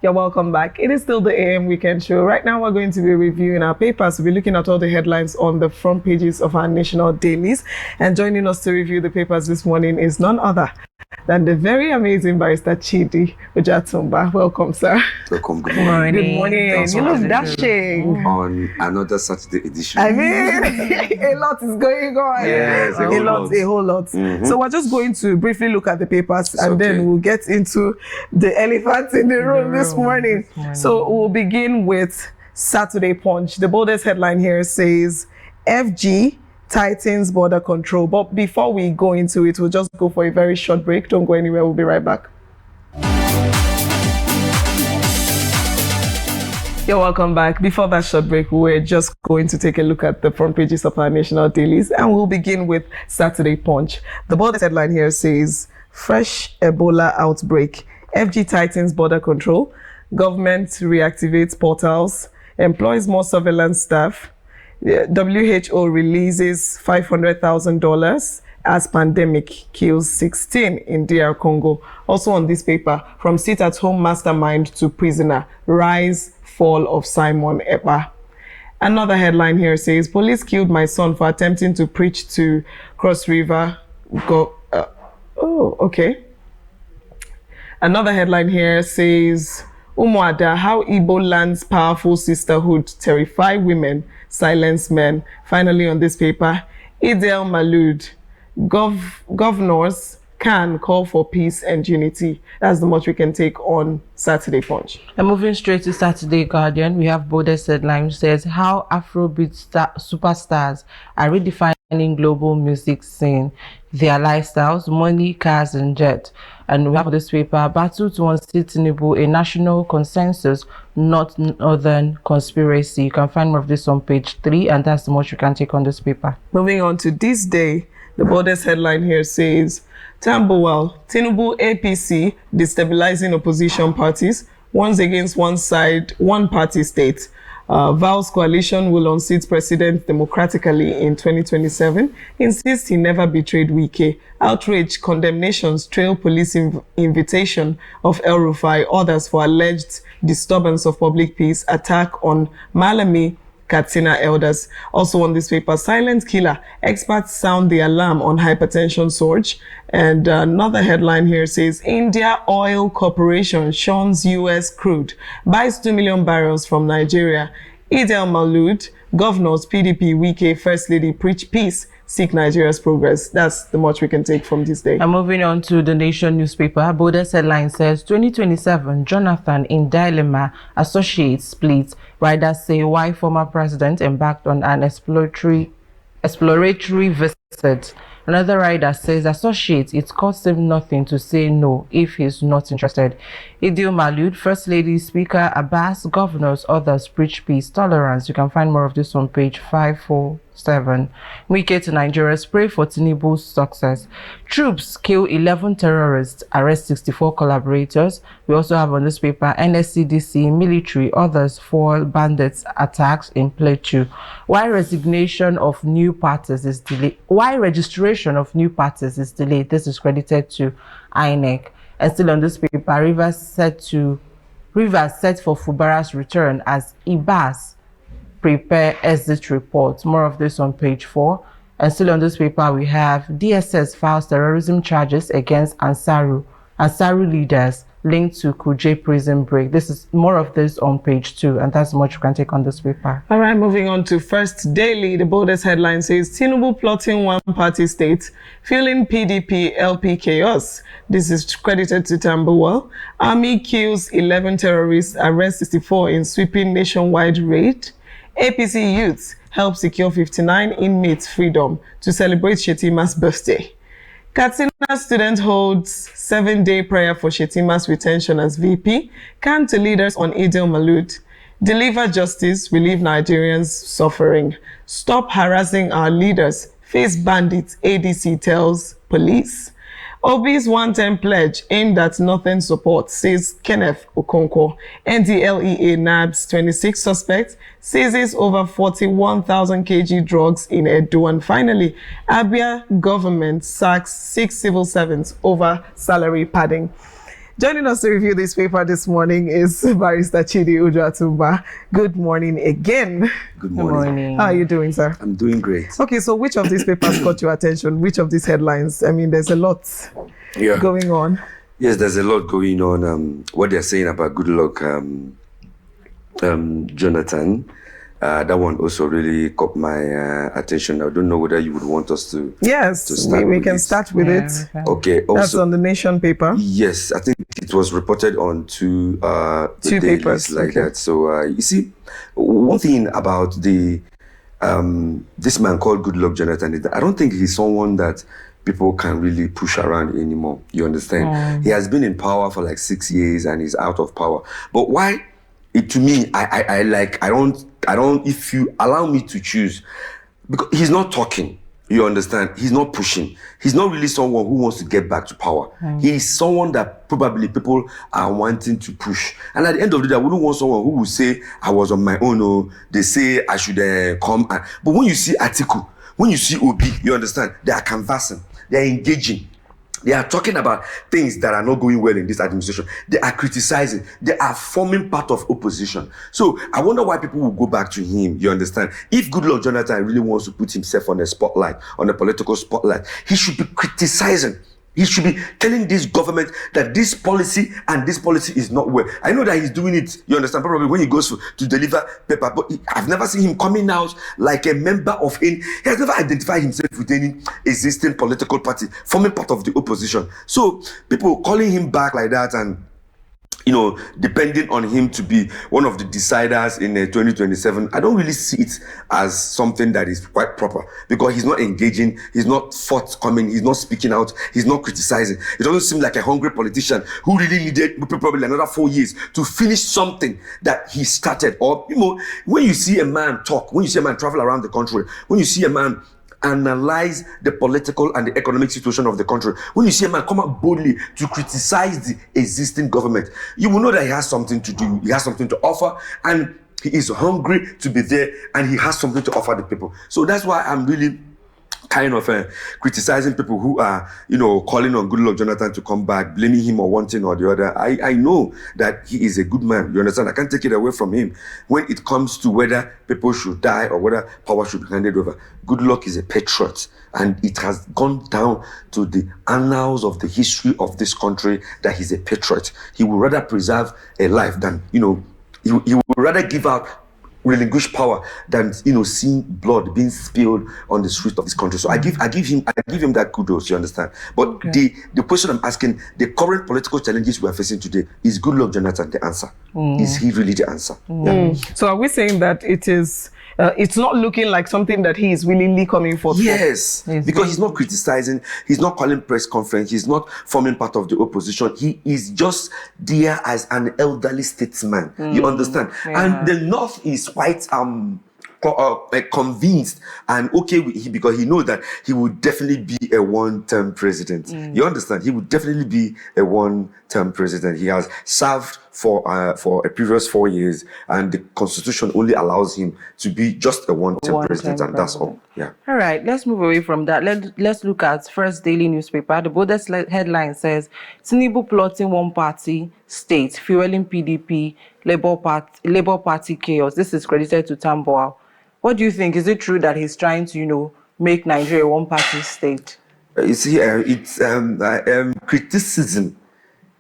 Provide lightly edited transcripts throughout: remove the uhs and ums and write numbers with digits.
You're welcome back. It is still the AM Weekend Show. Right now, we're going to be reviewing our papers. We'll be looking at all the headlines on the front pages of our national dailies. And joining us to review the papers this morning is none other than the very amazing Barrister Chidi Ujoatumba. Welcome, sir. Welcome. Good morning. Good morning. You look dashing. On another Saturday edition. I mean, a lot is going on. Yes, a whole lot. Mm-hmm. So we're just going to briefly look at the papers and then we'll get into the elephant in the room this morning. So we'll begin with Saturday Punch. The boldest headline here says, FG tightens border control. But before we go into it, we'll just go for a very short break. Don't go anywhere. We'll be right back. You're welcome back. Before that short break, we're just going to take a look at the front pages of our national dailies, and we'll begin with Saturday Punch. The boldest headline here says, fresh Ebola outbreak. FG tightens border control. Government reactivates portals. Employs more surveillance staff. WHO releases $500,000 as pandemic kills 16 in DR Congo. Also on this paper, from sit-at-home mastermind to prisoner, rise, fall of Simon Ekpa. Another headline here says, police killed my son for attempting to preach to Cross River. Another headline here says, Umuada, how Igbo lands powerful sisterhood terrify women, silence men. Finally on this paper, Idel Malud, governors can call for peace and unity. That's the much we can take on Saturday Punch. And moving straight to Saturday Guardian, we have boldest headline says, how Afrobeat superstars are redefining global music scene, their lifestyles, money, cars, and jet. And we have this paper, battle to unseat Tinubu, a national consensus, not northern conspiracy. You can find more of this on page 3, and that's the much you can take on this paper. Moving on to this day, the boldest headline here says, Tambuwal, Tinubu APC destabilizing opposition parties, once against one side, one party state. Vows coalition will unseat president democratically in 2027. Insists he never betrayed Wike. Outrage condemnations trail police invitation of El Rufai. Others for alleged disturbance of public peace. Attack on Malami Katsina elders. Also on this paper, silent killer. Experts sound the alarm on hypertension surge. And another headline here says, India Oil Corporation shuns U.S. crude, buys 2 million barrels from Nigeria. Idel Malud, governors, PDP, Wike, First Lady, preach peace, seek Nigeria's progress. That's the much we can take from this day. And moving on to the Nation newspaper, boldest headline says, 2027, Jonathan in dilemma, associates split. Riders say why former president embarked on an exploratory visit. Another rider says, associates, it costs him nothing to say no if he's not interested. Idil Malud, First Lady, Speaker Abbas, governors, others preach peace, tolerance. You can find more of this on page 547. Wike to Nigeria, pray for Tinubu's success. Troops kill 11 terrorists, arrest 64 collaborators. We also have on this paper, NSCDC, military, others fall bandits attacks in Plateau. Why registration of new parties is delayed? This is credited to INEC. And still on this paper, Rivers set for Fubara's return as IBAS prepare exit report. More of this on page 4. And still on this paper, we have DSS files terrorism charges against Ansaru leaders linked to Kuje prison break. This is more of this on page 2, and that's much you can take on this paper. All right, moving on to First Daily. The boldest headline says, Tinubu plotting one-party state, fueling PDP LP chaos. This is credited to Tambuwal. Army kills 11 terrorists, arrests 64 in sweeping nationwide raid. APC youths help secure 59 inmates' freedom to celebrate Shetima's birthday. Katsina student holds 7-day prayer for Shetima's retention as VP. Can to leaders on Idil Malud. Deliver justice, relieve Nigerians' suffering. Stop harassing our leaders. Face bandits, ADC tells police. Obi's 110 pledge aimed at northern support, says Kenneth Okonkwo. NDLEA nabs 26 suspects, seizes over 41,000 kg drugs in Edo. And finally, Abia government sacks 6 civil servants over salary padding. Joining us to review this paper this morning is Barrister Chidi Ujoatumba. Good morning again. Good morning. Good morning. How are you doing, sir? I'm doing great. Okay, so which of these papers caught your attention? Which of these headlines? I mean, there's a lot going on. Yes, there's a lot going on. What they're saying about Goodluck Jonathan, that one also really caught my attention. I don't know whether you would want us to. Yes, to start we with can it. start with it. Okay. That's Also, on the Nation paper. yes, I think it was reported on two Two dailies papers, like okay. that. So you see, one thing about the this man called Goodluck Jonathan is that I don't think he's someone that people can really push around anymore. You understand? He has been in power for like 6 years and he's out of power. But why? To me, I don't. If you allow me to choose, because he's not talking. You understand? He's not pushing. He's not really someone who wants to get back to power. He's someone that probably people are wanting to push. And at the end of the day, I wouldn't want someone who will say, I was on my own, or they say I should come. But when you see Atiku, when you see Obi, you understand? They are canvassing. They are engaging. They are talking about things that are not going well in this administration. They are criticizing. They are forming part of opposition. So I wonder why people will go back to him. You understand? If Goodluck Jonathan really wants to put himself on a spotlight, on a political spotlight, he should be criticizing. He should be telling this government that this policy and this policy is not well. I know that he's doing it, you understand, probably when he goes to deliver paper, but I've never seen him coming out like a member of any, he has never identified himself with any existing political party, forming part of the opposition. So people calling him back like that and, you know, depending on him to be one of the deciders in 2027, I don't really see it as something that is quite proper because he's not engaging, he's not forthcoming, he's not speaking out, he's not criticizing. It doesn't seem like a hungry politician who really needed probably another 4 years to finish something that he started. Or, you know, when you see a man talk, when you see a man travel around the country, when you see a man analyze the political and the economic situation of the country, when you see a man come out boldly to criticize the existing government, you will know that he has something to do, he has something to offer, and he is hungry to be there, and he has something to offer the people. So that's why I'm really kind of criticizing people who are, you know, calling on Goodluck Jonathan to come back, blaming him or one thing or the other. I know that he is a good man. You understand? I can't take it away from him. When it comes to whether people should die or whether power should be handed over, Goodluck is a patriot. And it has gone down to the annals of the history of this country that he's a patriot. He would rather preserve a life than, you know, he would rather give out, relinquish power than, you know, seeing blood being spilled on the streets of this country. So I give him that kudos, you understand. But okay, the question I'm asking, the current political challenges we are facing today, is Goodluck Jonathan the answer? Is he really the answer? Yeah. So are we saying that it is it's not looking like something that he is willingly coming forth for? Yes, because he's not criticizing, he's not calling press conference, he's not forming part of the opposition. He is just there as an elderly statesman. You understand? Yeah. And the North is quite convinced and okay with him because he knows that he would definitely be a one-term president. You understand? He would definitely be a one-term president. He has served for a previous 4 years, and the constitution only allows him to be just a one-term president, and that's all. Yeah. All right, let's move away from that. Let's look at First Daily newspaper. The boldest headline says, Tinubu plotting one-party state, fueling PDP, Labour Party chaos. This is credited to Tambuwal. What do you think? Is it true that he's trying to, you know, make Nigeria a one-party state? You see, it's criticism,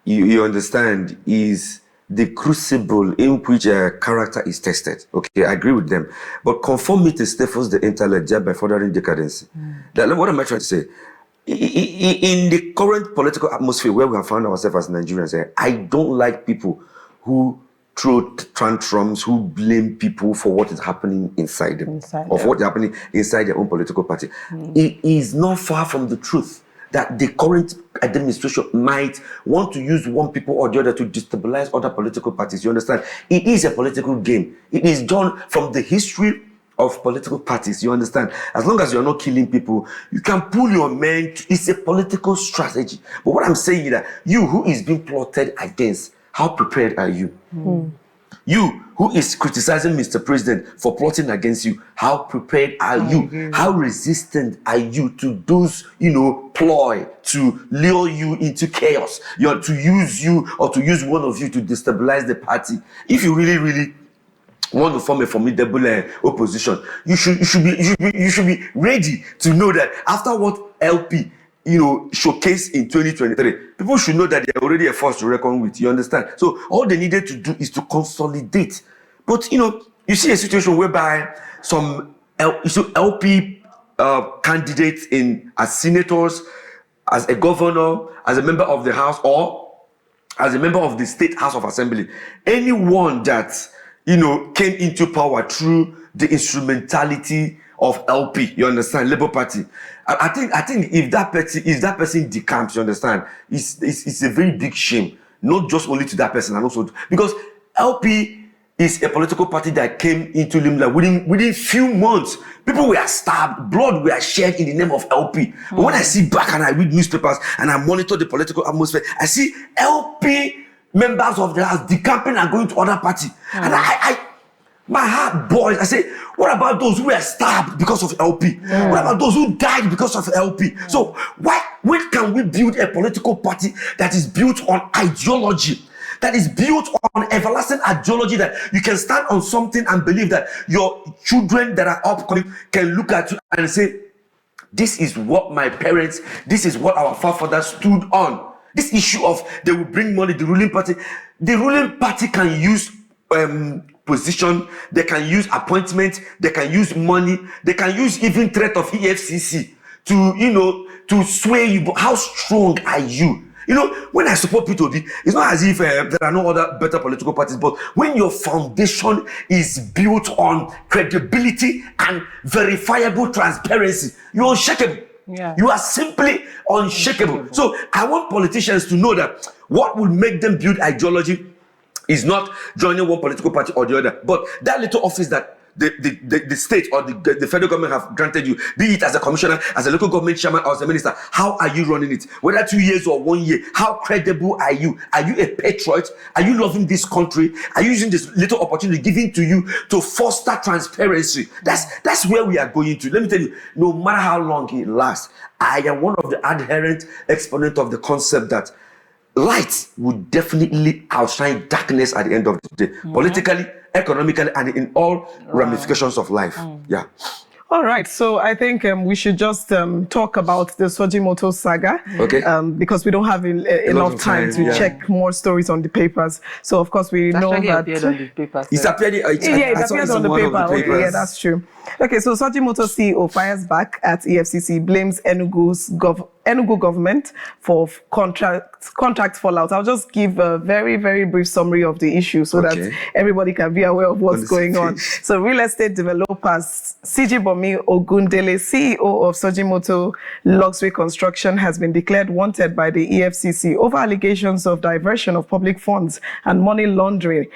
you understand, is the crucible in which a character is tested. Okay, I agree with them. But conformity stifles the intellect by furthering decadency. What am I trying to say? In the current political atmosphere where we have found ourselves as Nigerians, I don't like people who throw tantrums, who blame people for what is happening inside them, what is happening inside their own political party. It is not far from the truth that the current administration might want to use one people or the other to destabilize other political parties. You understand? It is a political game. It is done from the history of political parties. You understand? As long as you're not killing people, you can pull your men. It's a political strategy. But what I'm saying is that you who is being plotted against, how prepared are you? You who is criticizing Mr. President for plotting against you, how prepared are you? How resistant are you to those, ploy to lure you into chaos? To use you or to use one of you to destabilize the party. If you really, really want to form a formidable opposition, you should be ready to know that after what LP showcase in 2023, people should know that they're already a force to reckon with. You understand? So all they needed to do is to consolidate. But you see a situation whereby some LP candidates as senators, as a governor, as a member of the House, or as a member of the State House of Assembly, anyone that came into power through the instrumentality of LP, you understand, Labour Party. I think if that person decamps, you understand, it's a very big shame, not just only to that person, and also because LP is a political party that came into limelight within few months. People were stabbed, blood were shed in the name of LP. But when I see back and I read newspapers and I monitor the political atmosphere, I see LP members of the House decamping and going to other party, and my heart boils. I say, what about those who were stabbed because of LP? What about those who died because of LP? So when can we build a political party that is built on ideology, that is built on everlasting ideology, that you can stand on something and believe that your children that are upcoming can look at you and say, this is what my parents, this is what our forefathers stood on. This issue of they will bring money, the ruling party can use position, they can use appointment, they can use money, they can use even threat of EFCC to sway you. But how strong are you? When I support P2B, it's not as if there are no other better political parties, but when your foundation is built on credibility and verifiable transparency, you're unshakable. Yeah. You are simply unshakable. So I want politicians to know that what will make them build ideology is not joining one political party or the other, but that little office that the state or the federal government have granted you, be it as a commissioner, as a local government chairman, or as a minister. How are you running it? Whether 2 years or 1 year, how credible are you? Are you a patriot? Are you loving this country? Are you using this little opportunity given to you to foster transparency? That's where we are going to. Let me tell you, no matter how long it lasts, I am one of the adherent exponents of the concept that light would definitely outshine darkness at the end of the day, politically, economically, and in all ramifications of life. Yeah. All right, so I think we should just talk about the Sojimoto saga, because we don't have enough time to check more stories on the papers. So of course we know that appeared on the papers. It appeared on the paper. Okay, yeah, that's true. Okay, so Sojimoto CEO fires back at EFCC, blames Enugu government for contract fallout. I'll just give a very, very brief summary of the issue so that everybody can be aware of what's going on. So real estate developers Sojimoto Ogundele, CEO of Sojimoto Luxury Construction, has been declared wanted by the EFCC over allegations of diversion of public funds and money laundering.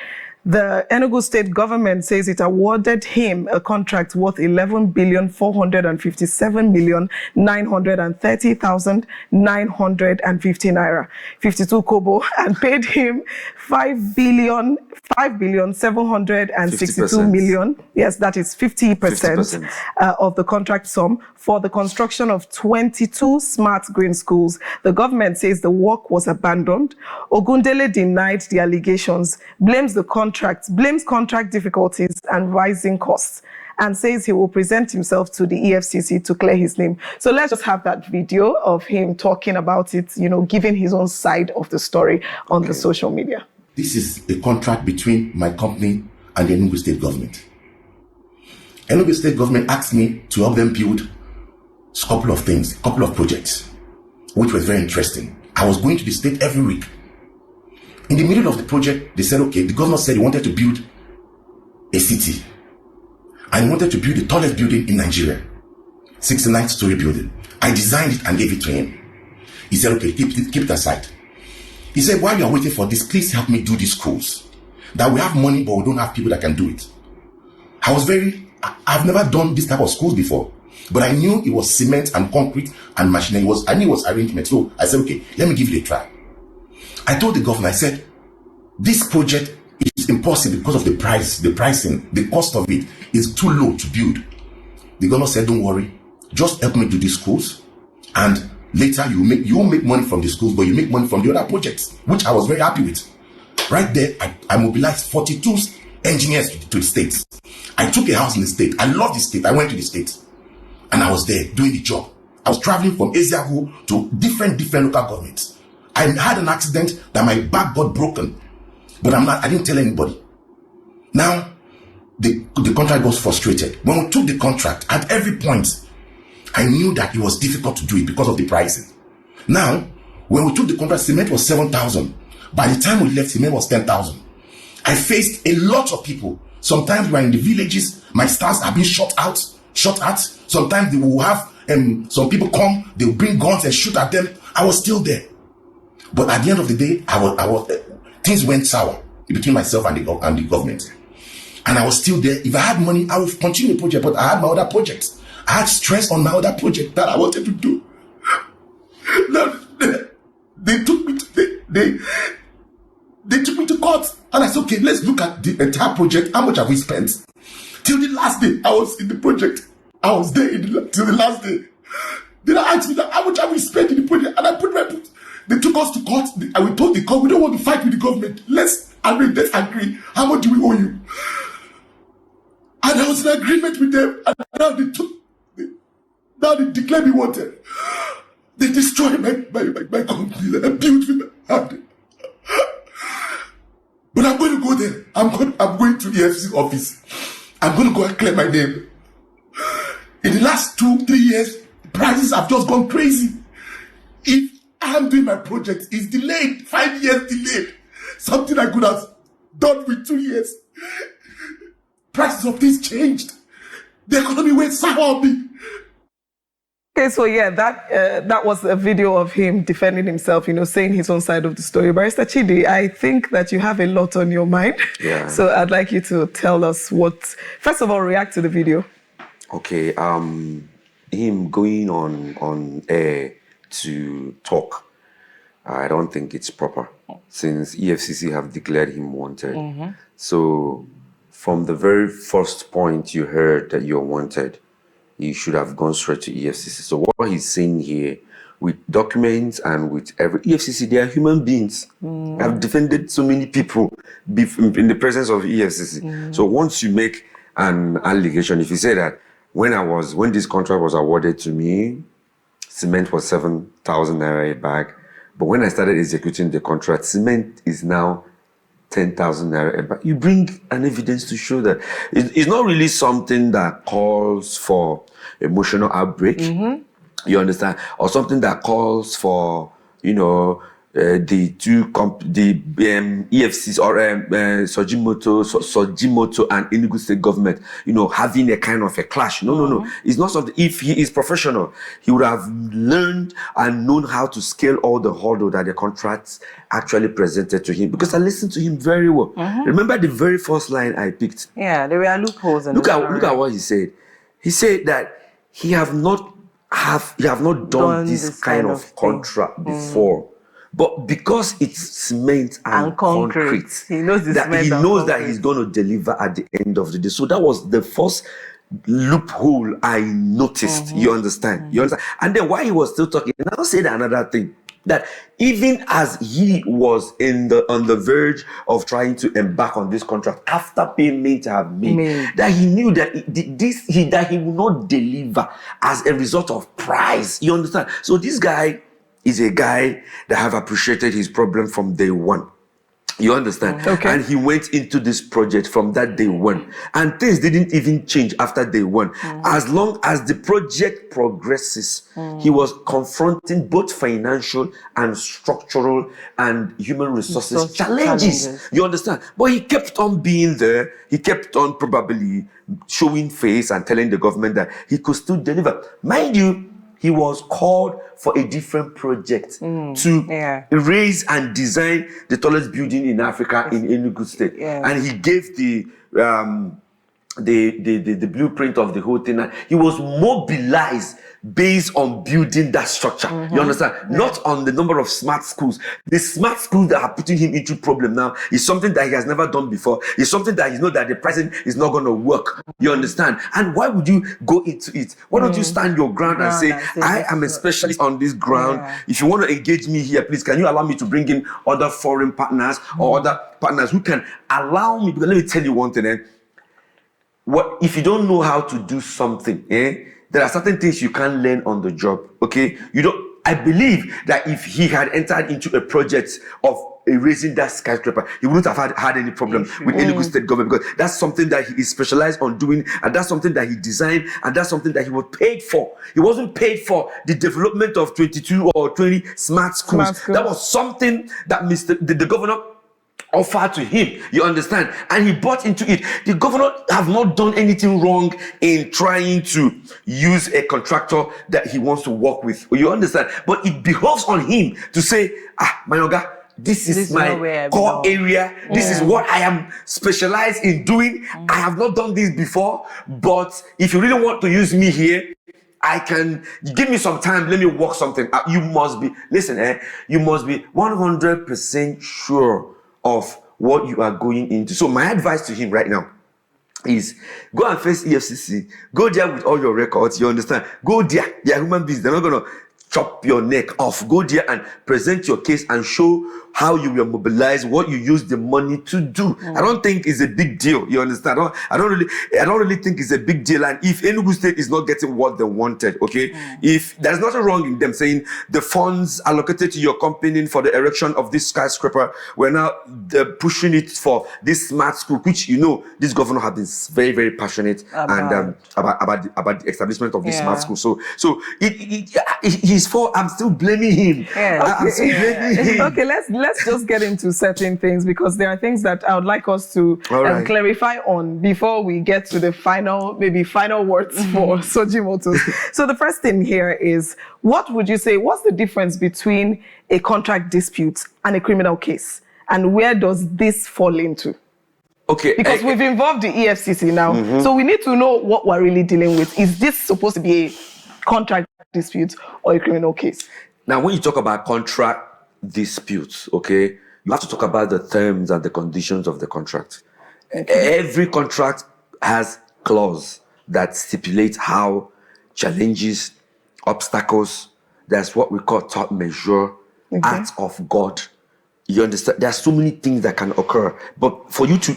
The Enugu State Government says it awarded him a contract worth 11,457,930,950 naira, 52 kobo, and paid him 5,762 million. Yes, that is 50% of the contract sum for the construction of 22 smart green schools. The government says the work was abandoned. Ogundele denied the allegations, blames contract difficulties and rising costs, and says he will present himself to the EFCC to clear his name. So let's just have that video of him talking about it, giving his own side of the story on the social media. This is a contract between my company and the Enugu State Government. Enugu State Government asked me to help them build a couple of things, a couple of projects, which was very interesting. I was going to the state every week. In the middle of the project, they said, okay, the governor said he wanted to build a city. And he wanted to build the tallest building in Nigeria, 69-story building. I designed it and gave it to him. He said, okay, keep it aside. He said, while you are waiting for this, please help me do these schools. That we have money, but we don't have people that can do it. I've never done this type of schools before. But I knew it was cement and concrete and machinery. I knew it was arrangement. So I said, okay, let me give it a try. I told the governor, I said, this project it's impossible because of the pricing, the cost of it is too low to build. The governor said, don't worry, just help me do these schools, and later you won't make money from the schools, but you make money from the other projects, which I was very happy with. Right there, I mobilized 42 engineers to the states. I took a house in the state. I love the state. I went to the state, and I was there doing the job. I was traveling from Eziago to different local governments. I had an accident that my back got broken, but I didn't tell anybody. Now, the contract was frustrated. When we took the contract, at every point, I knew that it was difficult to do it because of the pricing. Now, when we took the contract, cement was 7,000. By the time we left, cement was 10,000. I faced a lot of people. Sometimes we're in the villages, my stars are being shot at. Sometimes they will have some people come, they will bring guns and shoot at them. I was still there. But at the end of the day, I was things went sour between myself and the government. And I was still there. If I had money, I would continue the project, but I had my other projects. I had stress on my other project that I wanted to do. Now, they took me to court, and I said, okay, let's look at the entire project. How much have we spent? Till the last day I was in the project. I was there till the last day. Then I asked me that, how much have we spent in the project? And I put my foot. They took us to court, and we told the court, we don't want to fight with the government. Let's agree. How much do we owe you? And I was in agreement with them, and now they declared me wanted. They destroyed my company that I built with my hand. But I'm going to go there. I'm going to the Efcc office. I'm going to go and clear my name. In the last 2-3 years, prices have just gone crazy. If I'm doing my project, it's delayed, 5 years delayed. Something I could have done with 2 years. Prices of things changed. The economy went sour on me. Okay, so yeah, that was a video of him defending himself, saying his own side of the story. Barrister Chidi, I think that you have a lot on your mind. Yeah. So I'd like you to tell us first of all, react to the video. Okay, him going on air to talk, I don't think it's proper, since EFCC have declared him wanted. Mm-hmm. So from the very first point you heard that you're wanted, you should have gone straight to EFCC. So what he's saying here, with documents and with every EFCC, they are human beings. I've defended so many people in the presence of EFCC. So once you make an allegation, if you say that when this contract was awarded to me, cement was 7,000 naira a bag, but when I started executing the contract, cement is now 10,000 naira a bag. You bring an evidence to show that it's not really something that calls for emotional outbreak. Mm-hmm. You understand? Or something that calls for, the EFCs or Sojimoto and Enugu State Government, having a kind of a clash. No. It's not something. If he is professional, he would have learned and known how to scale all the hurdle that the contracts actually presented to him. Because I listened to him very well. Mm-hmm. Remember the very first line I picked? Yeah, there were loopholes. Look at what he said. He said that he have not done this kind of contract before. But because it's cement and concrete, he knows that he's going to deliver at the end of the day. So that was the first loophole I noticed. Mm-hmm. You understand? And then while he was still talking, and I'll say another thing, that even as he was on the verge of trying to embark on this contract after payment have made, that he knew that that he will not deliver as a result of price. You understand? So this guy is a guy that have appreciated his problem from day one. You understand? Okay. And he went into this project from that day one. And things didn't even change after day one. As long as the project progresses, he was confronting both financial and structural and human resources challenges. You understand? But he kept on being there. He kept on probably showing face and telling the government that he could still deliver. Mind you, he was called for a different project to raise and design the tallest building in Africa in Enugu State. Yeah. And he gave the the blueprint of the whole thing. And he was mobilized based on building that structure. You understand? Not on the number of smart schools. The smart schools that are putting him into problem now is something that he has never done before. It's something that he knows that the president is not going to work. You understand? And why would you go into it? Why don't you stand your ground and say, I am a specialist on this ground. If you want to engage me here, please, can you allow me to bring in other foreign partners or other partners who can allow me? Because let me tell you one thing, what if you don't know how to do something, there are certain things you can't learn on the job, okay? I believe that if he had entered into a project of erasing that skyscraper, he wouldn't have had any problem with Enugu State Government, because that's something that he is specialized on doing, and that's something that he designed, and that's something that he was paid for. He wasn't paid for the development of 22 or 20 smart schools. That was something that the governor offered to him, you understand, and he bought into it. The governor have not done anything wrong in trying to use a contractor that he wants to work with, you understand, but it behoves on him to say, my oga, this is my core area. This is what I am specialized in doing. I have not done this before, but if you really want to use me here, I can give me some time. Let me work something out. You must be 100% sure of what you are going into. So my advice to him right now is go and face EFCC. Go there with all your records, you understand? Go there. They are human beings. They're not going to chop your neck off. Go there and present your case and show how you will mobilize, what you use the money to do. I don't think it's a big deal. You understand? I don't really think it's a big deal. And if Enugu State is not getting what they wanted, okay, if there's nothing wrong in them saying the funds allocated to your company for the erection of this skyscraper, we're now pushing it for this smart school, which this governor has been very, very passionate about the establishment of this smart school. So he's for. I'm still blaming him. I'm still blaming him. Okay, let's just get into certain things, because there are things that I would like us to clarify on before we get to the final words for Sojimoto. So the first thing here is, what would you say, what's the difference between a contract dispute and a criminal case? And where does this fall into? Okay. Because we've involved the EFCC now. So we need to know what we're really dealing with. Is this supposed to be a contract dispute or a criminal case? Now, when you talk about contract disputes, okay, you have to talk about the terms and the conditions of the contract. Every contract has clause that stipulates how challenges, obstacles, that's what we call top measure, acts of God. You understand? There are so many things that can occur, but for you to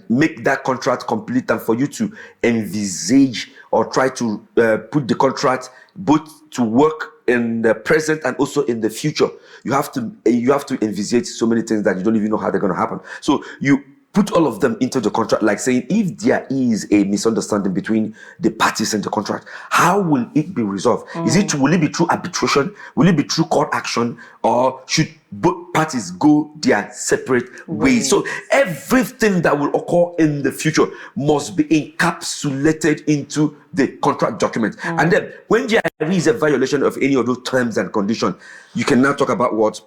make that contract complete and for you to envisage or try to put the contract both to work in the present and also in the future, you have to envisage so many things that you don't even know how they're going to happen. So you put all of them into the contract, like saying, if there is a misunderstanding between the parties in the contract, how will it be resolved? Will it be through arbitration? Will it be through court action? Or should both parties go their separate ways? So everything that will occur in the future must be encapsulated into the contract document. And then when there is a violation of any of those terms and conditions, you can now talk about what?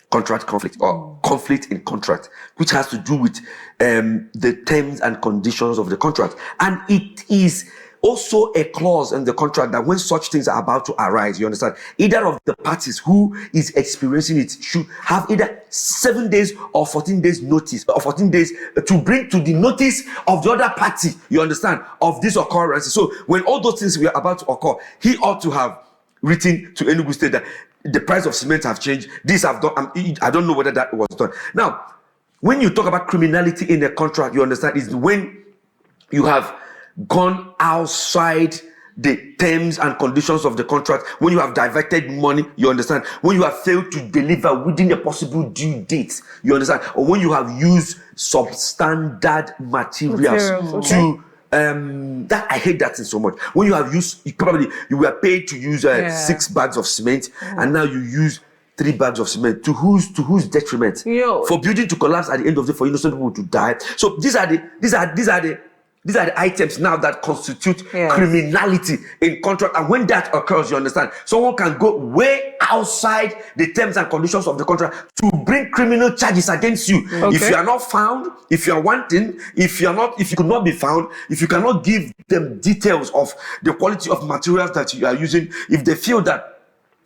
Contract conflict, or conflict in contract, which has to do with the terms and conditions of the contract. And it is also a clause in the contract that when such things are about to arise, you understand, either of the parties who is experiencing it should have either 7 days or 14 days notice, or 14 days to bring to the notice of the other party, you understand, of this occurrence. So when all those things were about to occur, he ought to have written to Enugu State that the price of cement have changed. This have done. I don't know whether that was done. Now, when you talk about criminality in a contract, you understand, is when you have gone outside the terms and conditions of the contract, when you have diverted money, you understand, when you have failed to deliver within a possible due date, you understand, or when you have used substandard materials to that I hate that thing so much. When you have used, you were paid to use 6 bags of cement, and now you use 3 bags of cement. To whose detriment? For building to collapse at the end of the day, for innocent people to die. So these are the These are the items now that constitute Yes. criminality in contract. And when that occurs, you understand, someone can go way outside the terms and conditions of the contract to bring criminal charges against you. Okay. If you are not found, if you are wanting, if you could not be found, if you cannot give them details of the quality of materials that you are using, if they feel that,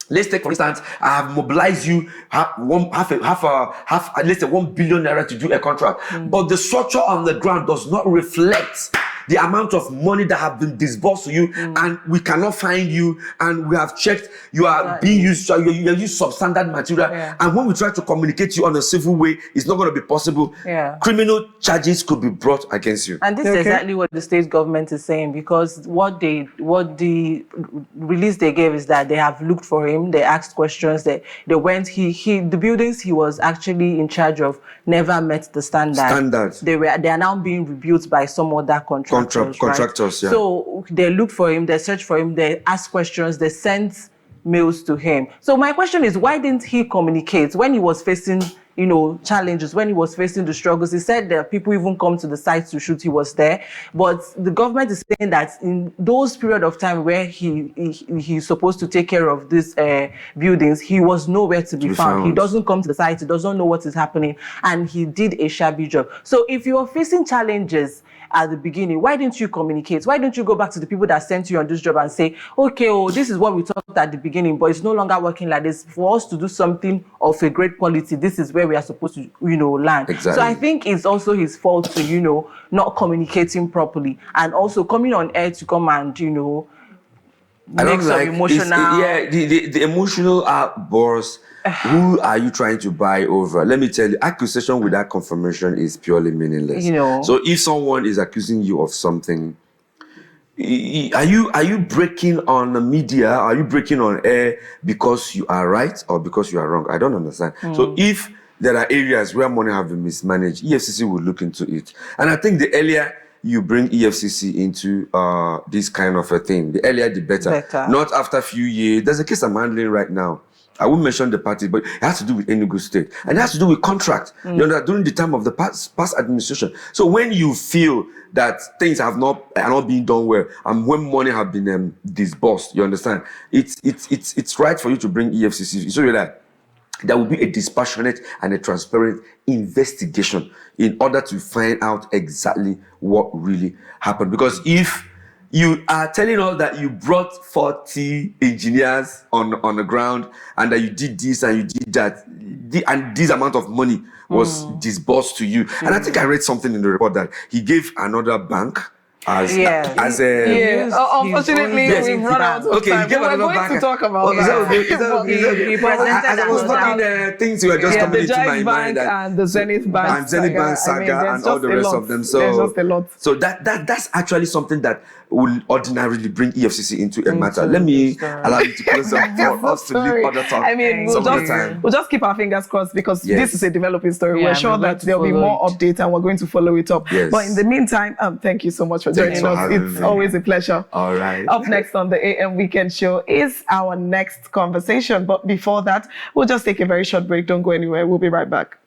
let's take for instance, I have mobilized you let's say 1 billion naira to do a contract, but the structure on the ground does not reflect the amount of money that have been disbursed to you, and we cannot find you, and we have checked you are being used, so you use substandard material, and when we try to communicate you on a civil way, it's not going to be possible. Criminal charges could be brought against you. And this is exactly what the state government is saying, because what the release they gave is that they have looked for him, they asked questions, they went, the buildings he was actually in charge of never met the standards. They are now being rebuilt by some other contractors. Contractors, yeah. So they look for him, they search for him, they ask questions, they sent mails to him. So my question is, why didn't he communicate when he was facing, challenges, when he was facing the struggles? He said that people even come to the site to shoot, he was there. But the government is saying that in those period of time where he's supposed to take care of these buildings, he was nowhere to be found. He doesn't come to the site, he doesn't know what is happening, and he did a shabby job. So if you are facing challenges at the beginning, why didn't you communicate? Why don't you go back to the people that sent you on this job and say, okay, this is what we talked at the beginning, but it's no longer working like this. For us to do something of a great quality, this is where we are supposed to, land. Exactly. So I think it's also his fault to, not communicating properly, and also coming on air to come and, I don't make some like emotional. the emotional outbursts. Who are you trying to buy over? Let me tell you, accusation without confirmation is purely meaningless. So if someone is accusing you of something, are you breaking on the media? Are you breaking on air because you are right or because you are wrong? I don't understand. So if there are areas where money have been mismanaged, EFCC will look into it. And I think the earlier you bring EFCC into this kind of a thing, the earlier the better. Not after a few years. There's a case I'm handling right now. I won't mention the party, but it has to do with Enugu State. And it has to do with contract. During the time of the past administration. So when you feel that things are not being done well, and when money have been disbursed, you understand, it's right for you to bring EFCC. So that there will be a dispassionate and a transparent investigation in order to find out exactly what really happened. Because if you are telling us that you brought 40 engineers on the ground and that you did this and you did that, and this amount of money was disbursed to you. And I think I read something in the report that he gave another bank unfortunately, we've run out of time. We're going to talk about that. As I was talking, things were just coming into my mind. And the Zenith Bank saga and all the rest of them. So, there's just a lot. So that's actually something that will ordinarily bring EFCC into a matter. Let me allow you to close up for us to leave other talk. We'll just keep our fingers crossed because this is a developing story. We're sure that there'll be more updates and we're going to follow it up. But in the meantime, thank you so much for joining us. It's always a pleasure. All right. Up next on the AM Weekend Show is our next conversation. But before that, we'll just take a very short break. Don't go anywhere. We'll be right back.